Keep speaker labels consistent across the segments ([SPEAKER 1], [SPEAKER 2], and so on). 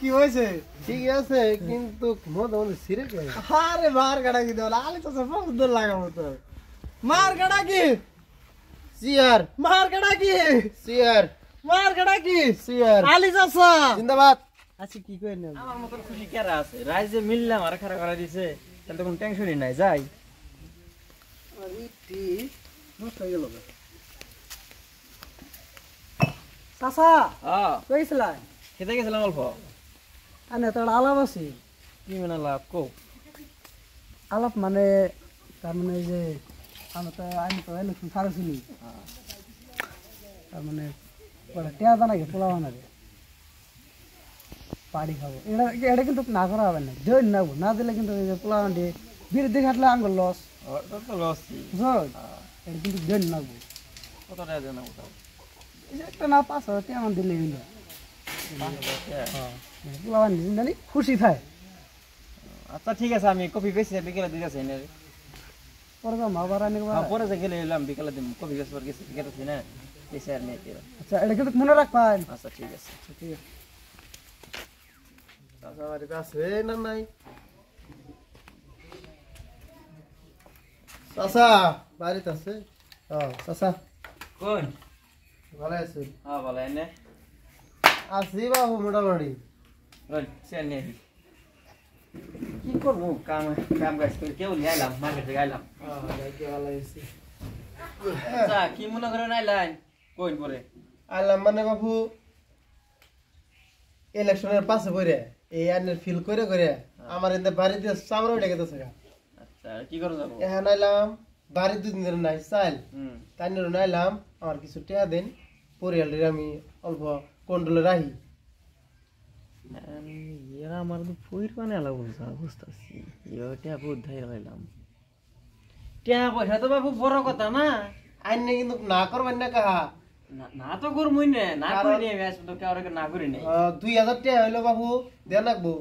[SPEAKER 1] কি হয়েছে?
[SPEAKER 2] ঠিক আছে কিন্তু মদ আমাদের ছিঁড়ে গেল।
[SPEAKER 1] আরে মার কাটা কি দেওয়া আলি তো সুন্দর লাগাবো তো মার কাটা কি
[SPEAKER 2] সিয়ার
[SPEAKER 1] মার কাটা কি
[SPEAKER 2] সিয়ার
[SPEAKER 1] মার কাটা কি
[SPEAKER 2] সিয়ার
[SPEAKER 1] আলি চাচা
[SPEAKER 2] জিন্দাবাদ।
[SPEAKER 1] আচ্ছা কি কই না
[SPEAKER 3] আমার মতন খুশি কেরা আছে রাইজে মিললাম আর খারাপ করে দিছে তাহলে তো কোনো টেনশনই নাই যাই
[SPEAKER 1] ইটি নষ্ট হয়ে গেল চাচা কইছিলা
[SPEAKER 3] খেতে গেছিলাম অল্প
[SPEAKER 1] আনে তোর আলাপ আছে
[SPEAKER 3] কি মানে লাভ কো
[SPEAKER 1] আলাপ মানে তার মানে এই যে আমি তো ইলেকশন ছাড়ছিলি তার মানে টেয়া দানা গে পোলা বানাবে পাড়ি খাবো এটা এটা কিন্তু না করা হবে না জয়েন না দিলে কিন্তু পোলা বানাবে বিরুদ্ধে ঘাটলে আঙ্গুল লস
[SPEAKER 3] তো লস
[SPEAKER 1] বুঝছো এটা কিন্তু জয়েন নাগবো
[SPEAKER 3] কত টাকা দেন ওটা
[SPEAKER 1] একটা না 5,000 টাকা আমার দিলে হইলো পোলা বানিয়ে জানি খুশি থাকে
[SPEAKER 3] আচ্ছা ঠিক আছে আমি কফি বেশি বিকেলে দিতেছি না
[SPEAKER 1] পরে যাবো আবার আনি
[SPEAKER 3] পরে যে গেলে এলাম বিকেলে দিন কফি বেশি পর গেছি গেতেছি না বেশি আর নেই
[SPEAKER 1] আচ্ছা এটা কিন্তু মনে রাখবেন
[SPEAKER 3] আচ্ছা ঠিক আছে
[SPEAKER 1] ঠিক আছে
[SPEAKER 2] চাচা বাড়িতে আছে না নাই? চাচা বাড়িতে আছে? চাচা
[SPEAKER 3] কোন
[SPEAKER 2] ভালো আছে?
[SPEAKER 3] হ্যাঁ ভালো এনে
[SPEAKER 2] আছি বাবু মোটামুটি।
[SPEAKER 3] রন সে নেই কি করবো কাম কাম কাজ করে কেউ নিয়ে আইলাম মার্কেটে আইলাম আচ্ছা কি মনে করে নাইলাই কোন পরে
[SPEAKER 2] আইলাম মানে বাবু ইলেকশনের পাশে পড়ে এই আইনের ফিল করে করে আমার এতে বাড়িতে চামড়া উঠে গেছে।
[SPEAKER 3] আচ্ছা কি করে যাবো
[SPEAKER 2] এখন আইলাম বাড়ি 2 দিন ধরে নাই চাইল তাই নিয়ে আইলাম আমার কিছু টাকা দেন পরিয়ালের আমি অল্প কন্ট্রোলে রাখি।
[SPEAKER 3] এরা আমার তো ফুইর পানে আলা বলছে বুঝতেছি এটা বুদ্ধাই লাইলাম টিয়া পয়সা তো বাবু বড় কথা না
[SPEAKER 2] আইনে কিন্তু না করবেন না কাহা
[SPEAKER 3] না তো করবই না না করি নি আমি আসলে কাউকে না করি নাই
[SPEAKER 2] 2000 টাকা হইলো বাবু দেন রাখবো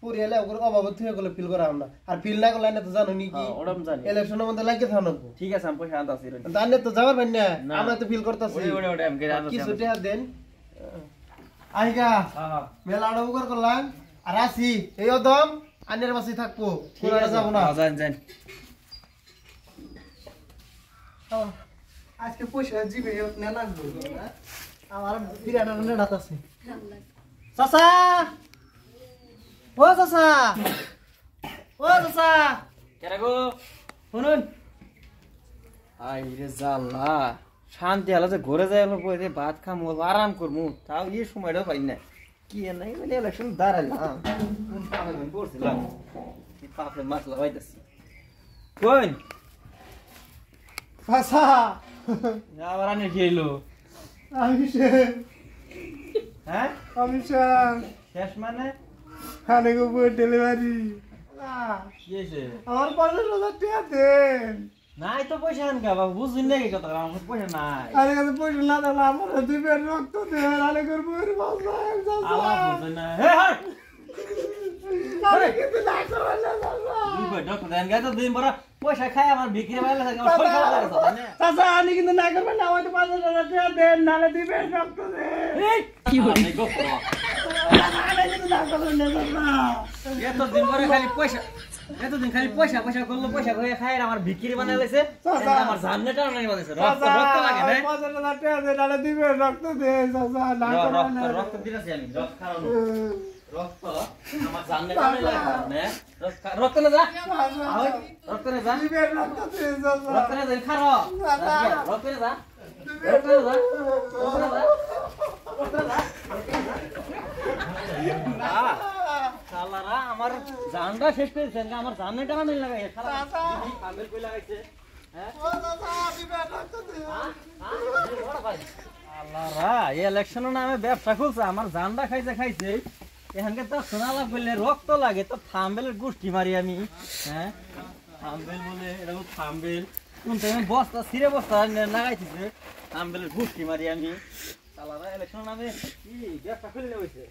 [SPEAKER 2] পরিয়ালে ওগুলো অভাব থেকে গেলে ফিল করা আমরা আর ফিল না করলে তো জানো নি কি
[SPEAKER 3] ওরম জানি
[SPEAKER 2] ইলেকশনের মধ্যে লাগিয়ে থাকবো।
[SPEAKER 3] ঠিক আছে আমি পয়সা আনতাছি
[SPEAKER 2] তাহলে তো যাবার ভাই না আমরা তো ফিল করতেছি
[SPEAKER 3] ওরে আমি
[SPEAKER 2] কিছু টাকা দেন আইগা মেলা উপকার করলাম আর আসি এই অদম আনের বাসি থাকবো কোলারে যাব না
[SPEAKER 3] যান যান
[SPEAKER 1] আজকে পয়সা জিবে না লাগবে আমার বিরাট নেড়াত আছে চাচা ও চাচা ও চাচা
[SPEAKER 3] কেরা গো শুনুন আই রে জাল্লা শান্তি হলো যে ঘরে যাই হলো বই ভাত খামু আরাম করমু তাও এই সময়টাও পাই না কি নাই মানে ইলেকশন দাঁড়াইলাম পড়ছিলাম পাপড়ে মাছ লাগাইতেছি কোন
[SPEAKER 1] চাচা
[SPEAKER 3] আবার আনে খেলো
[SPEAKER 1] আমি
[SPEAKER 3] হ্যাঁ শেষ মানে
[SPEAKER 1] খানে গো ডেলিভারি
[SPEAKER 3] কি হয়েছে
[SPEAKER 1] আমার 50,000 টাকা দেন
[SPEAKER 3] নাই তো পয়সা আনকা বাবু বুঝুন নাকি কথা আমার পয়সা নাই
[SPEAKER 1] আরে কাছে পয়সা না দিলে আমার দুবের রক্ত দেন আরে করবো এর বাসায়
[SPEAKER 3] আল্লাহ বুঝুন না হে হাট
[SPEAKER 1] আরে কিন্তু না করবেন না চাচা
[SPEAKER 3] দুই ভাই ডক্টর দেন গায় তো দিন বড় পয়সা খায় আমার বিক্রি বাইরে থাকে আমার পয়সা লাগে তো না
[SPEAKER 1] চাচা আমি কিন্তু না করবেন না হয়তো 50,000 টাকা দেন নালে দিবেন রক্ত দেন
[SPEAKER 3] এই কি হলো গো
[SPEAKER 1] আরে কিন্তু না করবেন না চাচা
[SPEAKER 3] এত দিন পরে খালি পয়সা এতদিন খালি পয়সা করলো পয়সা করে খায় আমার বিক্রি বানাই লাইছে আমার জাননেটা নাই বানাইছে রক্ত রক্ত লাগে না
[SPEAKER 1] 50,000 টাকা দেন নালে দিবেন রক্ত দেন চাচা না করবেন না
[SPEAKER 3] রক্ত দিতেছি আমি রক্ত খাওয়ানো রক্ত আমার জাননেটা নাই লাগে না রক্ত না যা রক্ত না যা
[SPEAKER 1] দিবেন রক্ত দেন চাচা
[SPEAKER 3] রক্ত না যা খারো রক্ত না যা রক্ত না যা রক্ত না যা রক্ত না যা শালারা আমার জানটা শেষ করেছেন আমার জাননে টাকা নেই লাগাই শালা কামের কই লাগাইছে হ্যাঁ
[SPEAKER 1] ও চাচা দিবেন রক্ত দেন
[SPEAKER 3] শালারা এই ইলেকশনের নামে ব্যবসা খুলছে আমার জানটা খাইছে এখানকে তো শোনা লাভ করলে রক্ত লাগে তো থাম্বেলের গোষ্ঠী মারি আমি হ্যাঁ থাম্বেল বলে এরকম থাম্বেল কোন টাইমে বস্তা ছিঁড়ে বস্তা লাগাইছে থাম্বেলের গোষ্ঠী মারি আমি শালারা ইলেকশনের নামে কি ব্যবসা খুললে হয়েছে